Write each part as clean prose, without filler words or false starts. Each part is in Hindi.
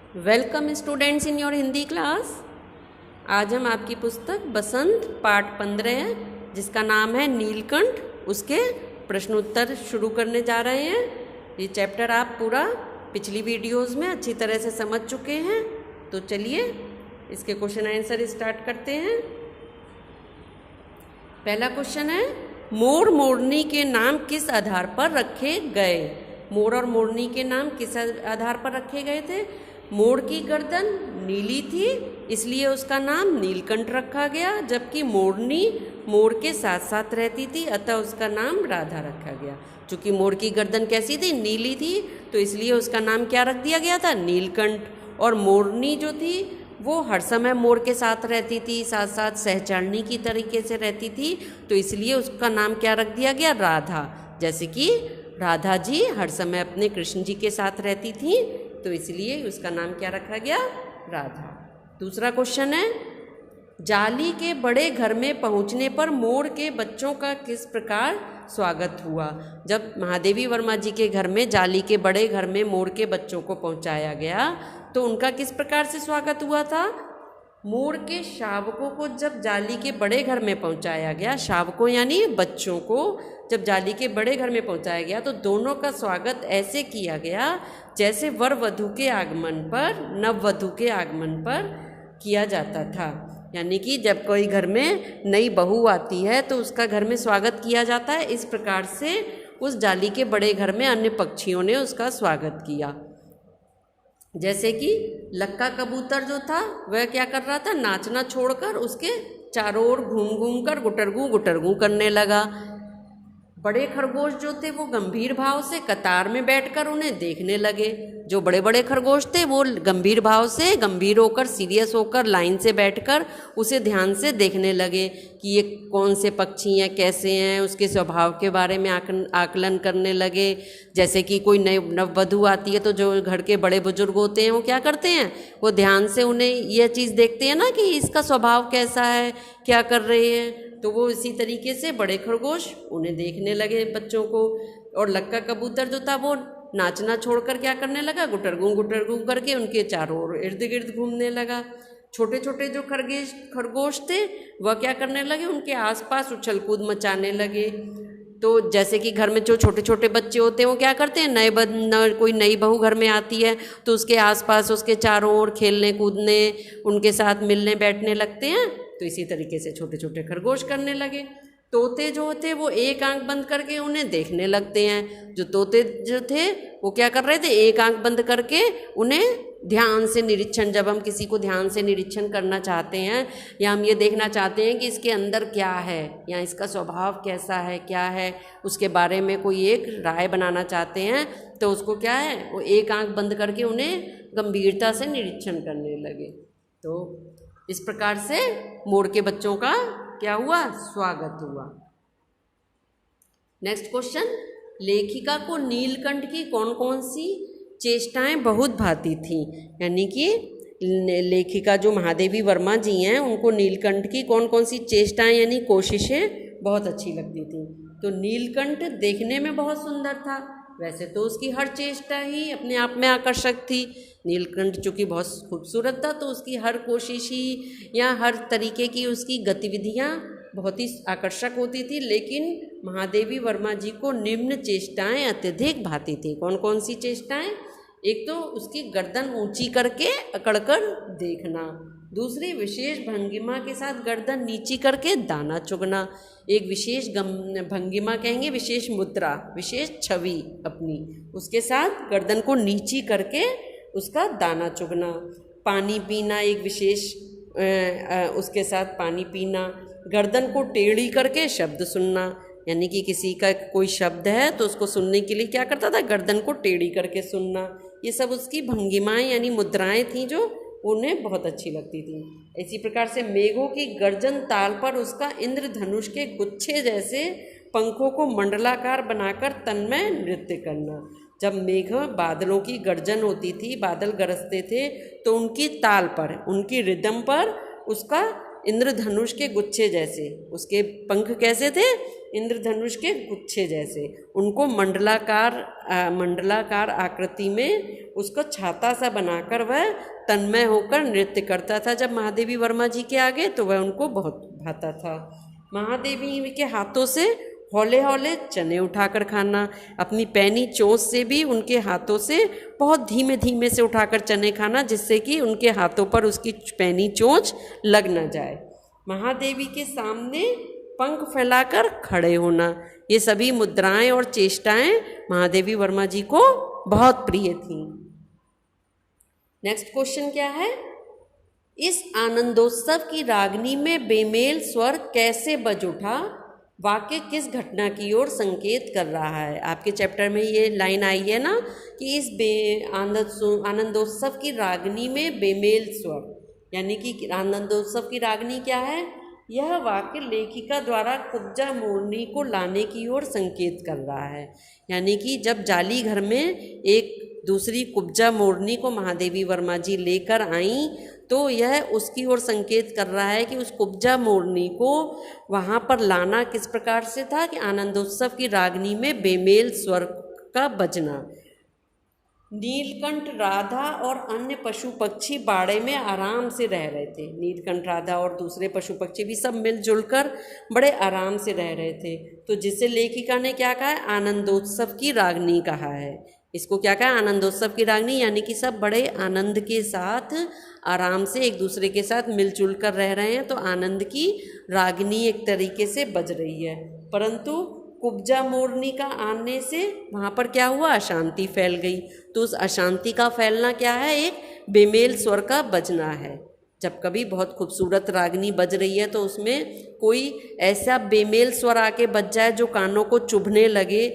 Welcome students in your Hindi class. आज हम आपकी पुस्तक बसंत पाठ 15 जिसका नाम है नीलकंठ, उसके प्रश्नोत्तर शुरू करने जा रहे हैं। ये चैप्टर आप पूरा पिछली वीडियोस में अच्छी तरह से समझ चुके हैं, तो चलिए इसके क्वेश्चन आंसर स्टार्ट करते हैं। पहला क्वेश्चन है, मोर मोरनी के नाम किस आधार पर रखे गए? मोर और मोरनी के नाम किस आधार पर रखे गए थे? मोर की गर्दन नीली थी इसलिए उसका नाम नीलकंठ रखा गया, जबकि मोरनी मोर के साथ साथ रहती थी अतः उसका नाम राधा रखा गया। चूँकि मोर की गर्दन कैसी थी? नीली थी, तो इसलिए उसका नाम क्या रख दिया गया था? नीलकंठ। और मोरनी जो थी वो हर समय मोर के साथ रहती थी, साथ साथ सहचरनी की तरीके से रहती थी, तो इसलिए उसका नाम क्या रख दिया गया? राधा। जैसे कि राधा जी हर समय अपने कृष्ण जी के साथ रहती थी, तो इसलिए उसका नाम क्या रखा गया? राधा। दूसरा क्वेश्चन है, जाली के बड़े घर में पहुंचने पर मोर के बच्चों का किस प्रकार स्वागत हुआ? जब महादेवी वर्मा जी के घर में, जाली के बड़े घर में मोर के बच्चों को पहुंचाया गया तो उनका किस प्रकार से स्वागत हुआ था? मोर के शावकों को जब जाली के बड़े घर में पहुंचाया गया, शावकों यानी बच्चों को जब जाली के बड़े घर में पहुंचाया गया तो दोनों का स्वागत ऐसे किया गया जैसे वर वधू के आगमन पर, नव वधू के आगमन पर किया जाता था। यानी कि जब कोई घर में नई बहू आती है तो उसका घर में स्वागत किया जाता है, इस प्रकार से उस जाली के बड़े घर में अन्य पक्षियों ने उसका स्वागत किया। जैसे कि लक्का कबूतर जो था वह क्या कर रहा था? नाचना छोड़कर उसके चारों ओर घूम घूम कर गुटरगू करने लगा। बड़े खरगोश जो थे वो गंभीर भाव से कतार में बैठकर उन्हें देखने लगे। जो बड़े बड़े खरगोश थे वो गंभीर भाव से, गंभीर होकर, सीरियस होकर लाइन से बैठकर उसे ध्यान से देखने लगे कि ये कौन से पक्षी हैं, कैसे हैं, उसके स्वभाव के बारे में आकलन करने लगे। जैसे कि कोई नई नववधू आती है तो जो घर के बड़े बुजुर्ग होते हैं वो क्या करते हैं? वो ध्यान से उन्हें यह चीज़ देखते हैं ना कि इसका स्वभाव कैसा है, क्या कर रही है, तो वो इसी तरीके से बड़े खरगोश उन्हें देखने लगे बच्चों को। और लक्का कबूतर जो था वो नाचना छोड़कर क्या करने लगा? गुटरगू करके उनके चारों ओर इर्द गिर्द घूमने लगा। छोटे छोटे जो खरगोश थे वह क्या करने लगे? उनके आसपास उछल कूद मचाने लगे। तो जैसे कि घर में जो छोटे छोटे बच्चे होते हैं वो क्या करते हैं? कोई नई बहू घर में आती है तो उसके आसपास, उसके चारों ओर खेलने कूदने, उनके साथ मिलने बैठने लगते हैं, तो इसी तरीके से छोटे छोटे खरगोश करने लगे। तोते जो होते वो एक आंख बंद करके उन्हें देखने लगते हैं। जो तोते जो थे वो क्या कर रहे थे? एक आंख बंद करके उन्हें ध्यान से निरीक्षण, जब हम किसी को ध्यान से निरीक्षण करना चाहते हैं या हम ये देखना चाहते हैं कि इसके अंदर क्या है या इसका स्वभाव कैसा है, क्या है, उसके बारे में कोई एक राय बनाना चाहते हैं, तो उसको क्या है? वो एक आंख बंद करके उन्हें गंभीरता से निरीक्षण करने लगे। तो इस प्रकार से मोर के बच्चों का क्या हुआ? स्वागत हुआ। नेक्स्ट क्वेश्चन, लेखिका को नीलकंठ की कौन कौन सी चेष्टाएं बहुत भाती थी? यानी कि लेखिका जो महादेवी वर्मा जी हैं उनको नीलकंठ की कौन कौन सी चेष्टाएं यानी कोशिशें बहुत अच्छी लगती थी। तो नीलकंठ देखने में बहुत सुंदर था, वैसे तो उसकी हर चेष्टा ही अपने आप में आकर्षक थी। नीलकंठ चूँकि बहुत खूबसूरत था तो उसकी हर कोशिश ही या हर तरीके की उसकी गतिविधियाँ बहुत ही आकर्षक होती थी, लेकिन महादेवी वर्मा जी को निम्न चेष्टाएं अत्यधिक भाती थी। कौन कौन सी चेष्टाएं? एक तो उसकी गर्दन ऊंची करके अकड़कर देखना, दूसरी विशेष भंगिमा के साथ गर्दन नीची करके दाना चुगना, एक विशेष भंगिमा कहेंगे, विशेष मुद्रा, विशेष छवि अपनी, उसके साथ गर्दन को नीची करके उसका दाना चुगना, पानी पीना, एक विशेष उसके साथ पानी पीना, गर्दन को टेढ़ी करके शब्द सुनना, यानी कि किसी का कोई शब्द है तो उसको सुनने के लिए क्या करता था? गर्दन को टेढ़ी करके सुनना। ये सब उसकी भंगिमाएं यानी मुद्राएं थीं जो उन्हें बहुत अच्छी लगती थी। इसी प्रकार से मेघों की गर्जन ताल पर उसका इंद्रधनुष के गुच्छे जैसे पंखों को मंडलाकार बनाकर तन्मय नृत्य करना। जब मेघ बादलों की गर्जन होती थी, बादल गरजते थे, तो उनकी ताल पर, उनकी रिदम पर उसका इंद्रधनुष के गुच्छे जैसे उसके पंख कैसे थे? इंद्रधनुष के गुच्छे जैसे, उनको मंडलाकार आकृति में उसको छाता सा बनाकर वह तन्मय होकर नृत्य करता था। जब महादेवी वर्मा जी के आगे तो वह उनको बहुत भाता था। महादेवी के हाथों से हौले हौले चने उठाकर खाना, अपनी पैनी चोंच से भी उनके हाथों से बहुत धीमे धीमे से उठाकर चने खाना, जिससे कि उनके हाथों पर उसकी पैनी चोंच लग न जाए। महादेवी के सामने पंख फैलाकर खड़े होना, ये सभी मुद्राएं और चेष्टाएं महादेवी वर्मा जी को बहुत प्रिय थीं। नेक्स्ट क्वेश्चन क्या है? इस आनंदोत्सव की रागनी में बेमेल स्वर कैसे बज उठा? वाक्य किस घटना की ओर संकेत कर रहा है? आपके चैप्टर में ये लाइन आई है ना कि इस आनंदोत्सव की रागनी में बेमेल स्वर, यानी कि आनंदोत्सव की रागनी क्या है? यह वाक्य लेखिका द्वारा कुब्जा मोरनी को लाने की ओर संकेत कर रहा है। यानी कि जब जाली घर में एक दूसरी कुब्जा मोरनी को महादेवी वर्मा जी लेकर आई तो यह उसकी ओर संकेत कर रहा है कि उस कुब्जा मोरनी को वहाँ पर लाना किस प्रकार से था कि आनंदोत्सव की रागनी में बेमेल स्वर का बजना। नीलकंठ, राधा और अन्य पशु पक्षी बाड़े में आराम से रह रहे थे। नीलकंठ, राधा और दूसरे पशु पक्षी भी सब मिलजुल कर बड़े आराम से रह रहे थे। तो जिसे लेखिका ने क्या कहा है? आनंदोत्सव की रागनी कहा है। इसको क्या कहा? आनंदोत्सव की रागनी, यानी कि सब बड़े आनंद के साथ आराम से एक दूसरे के साथ मिलजुल कर रह रहे हैं। तो आनंद की रागनी एक तरीके से बज रही है। परंतु कुब्जा मोरनी का आने से वहाँ पर क्या हुआ? अशांति फैल गई। तो उस अशांति का फैलना क्या है? एक बेमेल स्वर का बजना है। जब कभी बहुत खूबसूरत रागनी बज रही है तो उसमें कोई ऐसा बेमेल स्वर आके बज जाए जो कानों को चुभने लगे,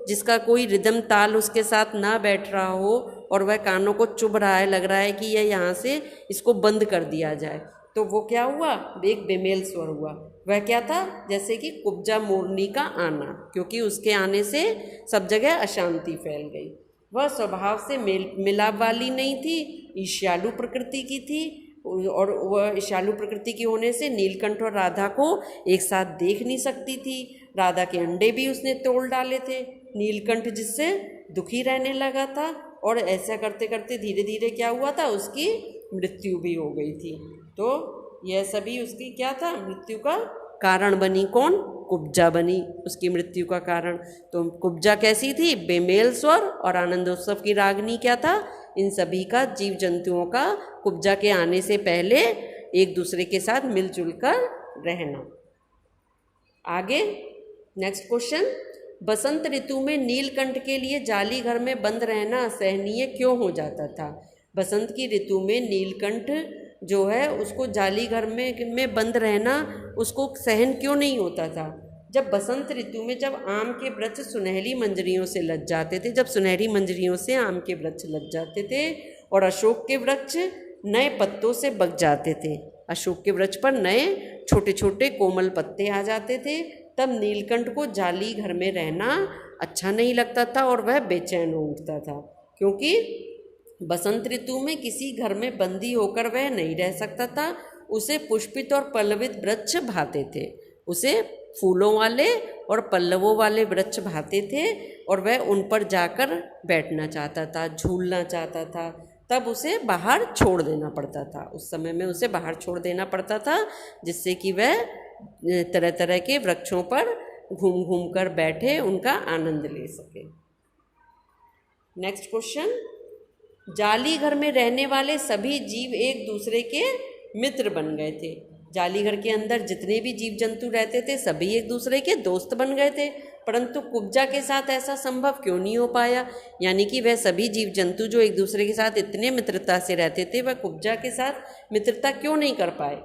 जिसका कोई रिदम ताल उसके साथ ना बैठ रहा हो और वह कानों को चुभ रहा है, लग रहा है कि यह यहाँ से इसको बंद कर दिया जाए, तो वो क्या हुआ? एक बेमेल स्वर हुआ। वह क्या था? जैसे कि कुब्जा मोरनी का आना, क्योंकि उसके आने से सब जगह अशांति फैल गई। वह स्वभाव से मिलाप वाली नहीं थी, ईर्ष्यालु प्रकृति की थी, और वह ईर्ष्यालु प्रकृति की होने से नीलकंठ और राधा को एक साथ देख नहीं सकती थी। राधा के अंडे भी उसने तोड़ डाले थे। नीलकंठ जिससे दुखी रहने लगा था, और ऐसा करते करते धीरे धीरे क्या हुआ था? उसकी मृत्यु भी हो गई थी। तो यह सभी उसकी क्या था? मृत्यु का कारण बनी। कौन? कुब्जा बनी उसकी मृत्यु का कारण। तो कुब्जा कैसी थी? बेमेल स्वर। और आनंदोत्सव की रागनी क्या था? इन सभी का, जीव जंतुओं का कुब्जा के आने से पहले एक दूसरे के साथ मिलजुल कर रहना। आगे नेक्स्ट क्वेश्चन, बसंत ऋतु में नीलकंठ के लिए जाली घर में बंद रहना असहनीय क्यों हो जाता था? बसंत की ऋतु में नीलकंठ जो है उसको जाली घर में बंद रहना उसको सहन क्यों नहीं होता था? जब बसंत ऋतु में जब आम के वृक्ष सुनहरी मंजरियों से लद जाते थे, जब सुनहरी मंजरियों से आम के वृक्ष लद जाते थे और अशोक के वृक्ष नए पत्तों से बग जाते थे, अशोक के वृक्ष पर नए छोटे छोटे कोमल पत्ते आ जाते थे, तब नीलकंठ को जाली घर में रहना अच्छा नहीं लगता था और वह बेचैन हो उठता था। क्योंकि बसंत ऋतु में किसी घर में बंदी होकर वह नहीं रह सकता था। उसे पुष्पित और पल्लवित वृक्ष भाते थे, उसे फूलों वाले और पल्लवों वाले वृक्ष भाते थे और वह उन पर जाकर बैठना चाहता था, झूलना चाहता था। तब उसे बाहर छोड़ देना पड़ता था, उस समय में उसे बाहर छोड़ देना पड़ता था, जिससे कि वह तरह तरह के वृक्षों पर घूम घूम कर बैठे उनका आनंद ले सके। नेक्स्ट क्वेश्चन, जाली घर में रहने वाले सभी जीव एक दूसरे के मित्र बन गए थे। जाली घर के अंदर जितने भी जीव जंतु रहते थे सभी एक दूसरे के दोस्त बन गए थे, परंतु कुब्जा के साथ ऐसा संभव क्यों नहीं हो पाया? यानी कि वह सभी जीव जंतु जो एक दूसरे के साथ इतने मित्रता से रहते थे, वह कुब्जा के साथ मित्रता क्यों नहीं कर पाए?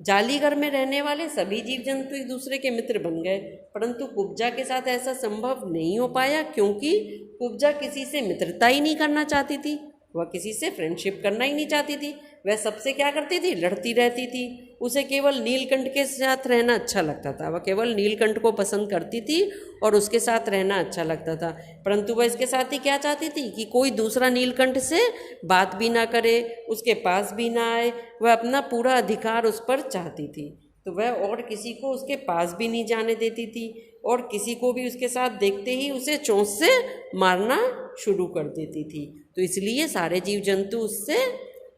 जाली घर में रहने वाले सभी जीव जंतु एक दूसरे के मित्र बन गए, परंतु कुब्जा के साथ ऐसा संभव नहीं हो पाया, क्योंकि कुब्जा किसी से मित्रता ही नहीं करना चाहती थी, वह किसी से फ्रेंडशिप करना ही नहीं चाहती थी। वह सबसे क्या करती थी? लड़ती रहती थी। उसे केवल नीलकंठ के साथ रहना अच्छा लगता था, वह केवल नीलकंठ को पसंद करती थी और उसके साथ रहना अच्छा लगता था, परंतु वह इसके साथ ही क्या चाहती थी कि कोई दूसरा नीलकंठ से बात भी ना करे, उसके पास भी ना आए, वह अपना पूरा अधिकार उस पर चाहती थी। तो वह और किसी को उसके पास भी नहीं जाने देती थी और किसी को भी उसके साथ देखते ही उसे चोंच से मारना शुरू कर देती थी। तो इसलिए सारे जीव जंतु उससे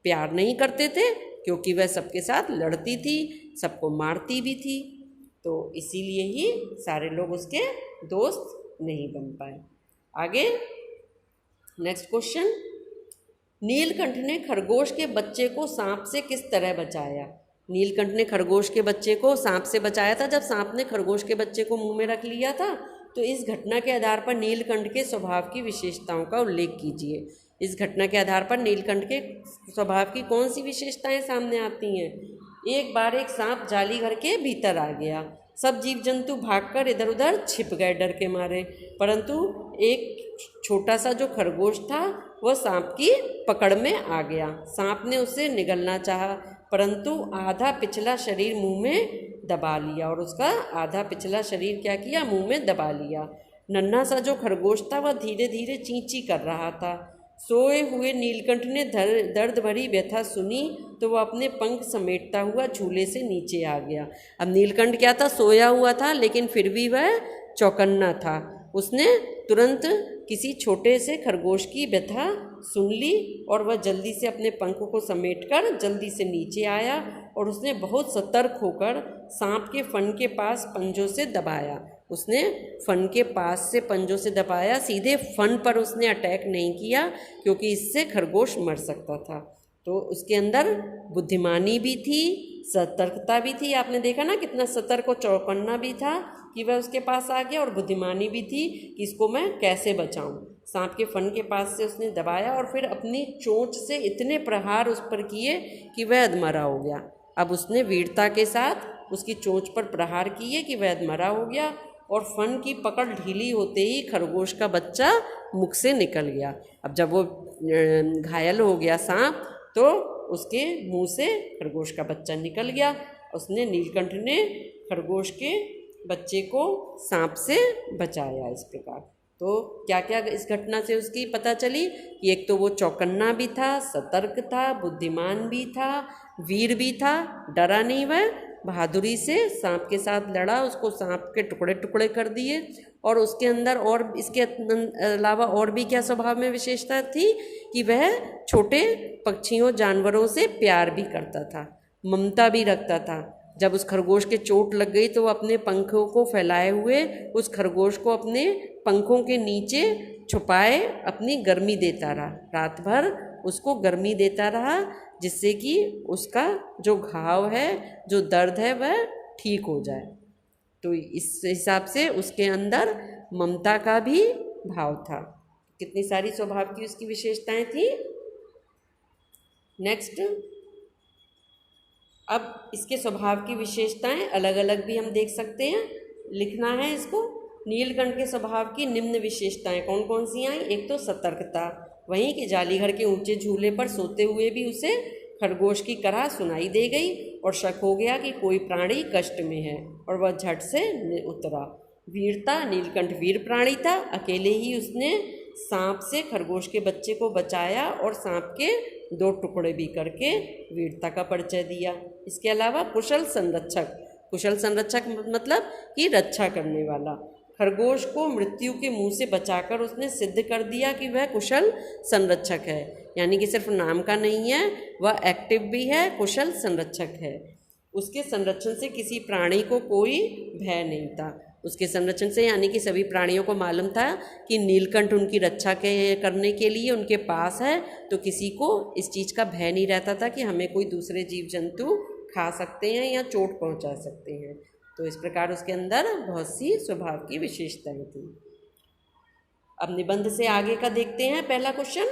प्यार नहीं करते थे, क्योंकि वह सबके साथ लड़ती थी, सबको मारती भी थी। तो इसीलिए ही सारे लोग उसके दोस्त नहीं बन पाए। आगे नेक्स्ट क्वेश्चन, नीलकंठ ने खरगोश के बच्चे को सांप से किस तरह बचाया? नीलकंठ ने खरगोश के बच्चे को सांप से बचाया था जब सांप ने खरगोश के बच्चे को मुंह में रख लिया था। तो इस घटना के आधार पर नीलकंठ के स्वभाव की विशेषताओं का उल्लेख कीजिए। इस घटना के आधार पर नीलकंठ के स्वभाव की कौन सी विशेषताएं सामने आती हैं? एक बार एक सांप जाली घर के भीतर आ गया। सब जीव जंतु भागकर इधर उधर छिप गए डर के मारे, परंतु एक छोटा सा जो खरगोश था वह सांप की पकड़ में आ गया। सांप ने उसे निगलना चाहा, परंतु आधा पिछला शरीर मुंह में दबा लिया और उसका आधा पिछला शरीर क्या किया? मुंह में दबा लिया। नन्हा सा जो खरगोश था वह धीरे धीरे चींची कर रहा था। सोए हुए नीलकंठ ने दर्द भरी व्यथा सुनी तो वह अपने पंख समेटता हुआ झूले से नीचे आ गया। अब नीलकंठ क्या था? सोया हुआ था, लेकिन फिर भी वह चौकन्ना था। उसने तुरंत किसी छोटे से खरगोश की व्यथा सुन ली और वह जल्दी से अपने पंख को समेटकर जल्दी से नीचे आया और उसने बहुत सतर्क होकर सांप के फन के पास पंजों से दबाया। उसने फन के पास से पंजों से दबाया, सीधे फन पर उसने अटैक नहीं किया, क्योंकि इससे खरगोश मर सकता था। तो उसके अंदर बुद्धिमानी भी थी, सतर्कता भी थी। आपने देखा ना कितना सतर्क और चौकन्ना भी था कि वह उसके पास आ गया, और बुद्धिमानी भी थी कि इसको मैं कैसे बचाऊं। सांप के फन के पास से उसने दबाया और फिर अपनी चोंच से इतने प्रहार उस पर किए कि वह अधमरा हो गया। अब उसने वीरता के साथ उसकी चोंच पर प्रहार किए कि वह अधमरा हो गया, और फन की पकड़ ढीली होते ही खरगोश का बच्चा मुख से निकल गया। अब जब वो घायल हो गया सांप, तो उसके मुंह से खरगोश का बच्चा निकल गया। उसने नीलकंठ ने खरगोश के बच्चे को सांप से बचाया। इस प्रकार तो क्या क्या इस घटना से उसकी पता चली कि एक तो वो चौकन्ना भी था, सतर्क था, बुद्धिमान भी था, वीर भी था, डरा नहीं, वह बहादुरी से सांप के साथ लड़ा, उसको सांप के टुकड़े टुकड़े कर दिए। और उसके अंदर और इसके अलावा और भी क्या स्वभाव में विशेषता थी कि वह छोटे पक्षियों जानवरों से प्यार भी करता था, ममता भी रखता था। जब उस खरगोश के चोट लग गई तो वह अपने पंखों को फैलाए हुए उस खरगोश को अपने पंखों के नीचे छुपाए अपनी गर्मी देता रहा। रात भर उसको गर्मी देता रहा, जिससे कि उसका जो घाव है, जो दर्द है, वह ठीक हो जाए। तो इस हिसाब से उसके अंदर ममता का भी भाव था। कितनी सारी स्वभाव की उसकी विशेषताएं थी। नेक्स्ट, अब इसके स्वभाव की विशेषताएं अलग अलग भी हम देख सकते हैं, लिखना है इसको। नीलकंठ के स्वभाव की निम्न विशेषताएं कौन कौन सी आई? एक तो सतर्कता, वहीं कि जाली घर के ऊंचे झूले पर सोते हुए भी उसे खरगोश की कराह सुनाई दे गई और शक हो गया कि कोई प्राणी कष्ट में है, और वह झट से उतरा। वीरता, नीलकंठ वीर प्राणी था, अकेले ही उसने सांप से खरगोश के बच्चे को बचाया और सांप के 2 टुकड़े भी करके वीरता का परिचय दिया। इसके अलावा कुशल संरक्षक, कुशल संरक्षक मतलब कि रक्षा करने वाला। खरगोश को मृत्यु के मुंह से बचाकर उसने सिद्ध कर दिया कि वह कुशल संरक्षक है, यानी कि सिर्फ नाम का नहीं है, वह एक्टिव भी है, कुशल संरक्षक है। उसके संरक्षण से किसी प्राणी को कोई भय नहीं था। उसके संरक्षण से यानी कि सभी प्राणियों को मालूम था कि नीलकंठ उनकी रक्षा करने के लिए उनके पास है, तो किसी को इस चीज़ का भय नहीं रहता था कि हमें कोई दूसरे जीव जंतु खा सकते हैं या चोट पहुंचा सकते हैं। तो इस प्रकार उसके अंदर बहुत सी स्वभाव की विशेषताएं थी। अब निबंध से आगे का देखते हैं। पहला क्वेश्चन,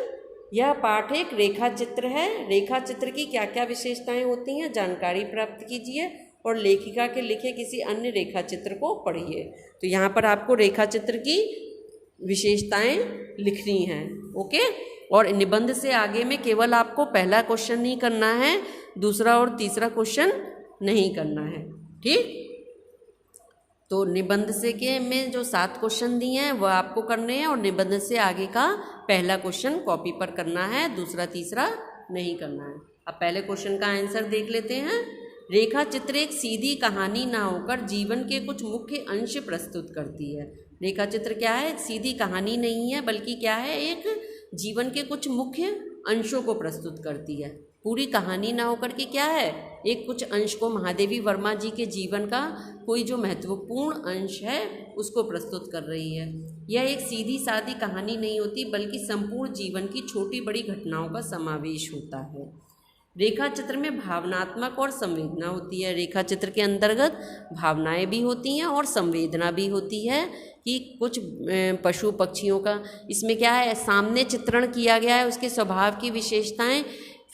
यह पाठ एक रेखा चित्र है, रेखा चित्र की क्या क्या विशेषताएं होती हैं जानकारी प्राप्त कीजिए और लेखिका के लिखे किसी अन्य रेखा चित्र को पढ़िए। तो यहाँ पर आपको रेखा चित्र की विशेषताएं लिखनी हैं, ओके। और निबंध से आगे में केवल आपको पहला क्वेश्चन नहीं करना है, दूसरा और तीसरा क्वेश्चन नहीं करना है, ठीक। तो निबंध से के में जो 7 क्वेश्चन दिए हैं वह आपको करने हैं, और निबंध से आगे का पहला क्वेश्चन कॉपी पर करना है, दूसरा तीसरा नहीं करना है। अब पहले क्वेश्चन का आंसर देख लेते हैं। रेखा चित्र एक सीधी कहानी ना होकर जीवन के कुछ मुख्य अंश प्रस्तुत करती है। रेखा चित्र क्या है? सीधी कहानी नहीं है, बल्कि क्या है, एक जीवन के कुछ मुख्य अंशों को प्रस्तुत करती है। पूरी कहानी ना होकर के क्या है, एक कुछ अंश को, महादेवी वर्मा जी के जीवन का कोई जो महत्वपूर्ण अंश है उसको प्रस्तुत कर रही है। यह एक सीधी सादी कहानी नहीं होती, बल्कि संपूर्ण जीवन की छोटी बड़ी घटनाओं का समावेश होता है। रेखा चित्र में भावनात्मक और संवेदना होती है। रेखा चित्र के अंतर्गत भावनाएं भी होती हैं और संवेदना भी होती है कि कुछ पशु पक्षियों का इसमें क्या है, सामने चित्रण किया गया है, उसके स्वभाव की विशेषताएं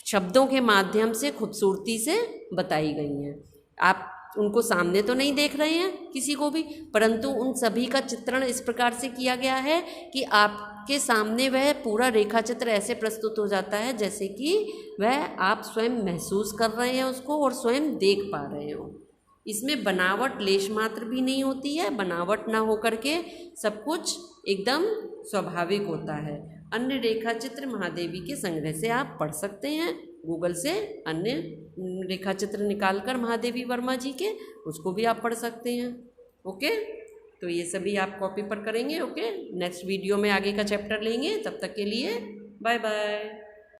शब्दों के माध्यम से खूबसूरती से बताई गई हैं। आप उनको सामने तो नहीं देख रहे हैं किसी को भी, परंतु उन सभी का चित्रण इस प्रकार से किया गया है कि आपके सामने वह पूरा रेखा चित्र ऐसे प्रस्तुत हो जाता है जैसे कि वह आप स्वयं महसूस कर रहे हैं उसको और स्वयं देख पा रहे हो। इसमें बनावट लेश मात्र भी नहीं होती है, बनावट ना होकर के सब कुछ एकदम स्वाभाविक होता है। अन्य रेखा चित्र महादेवी के संग्रह से आप पढ़ सकते हैं, गूगल से अन्य रेखा चित्र निकालकर महादेवी वर्मा जी के, उसको भी आप पढ़ सकते हैं। ओके, तो ये सभी आप कॉपी पर करेंगे। ओके, नेक्स्ट वीडियो में आगे का चैप्टर लेंगे, तब तक के लिए बाय बाय।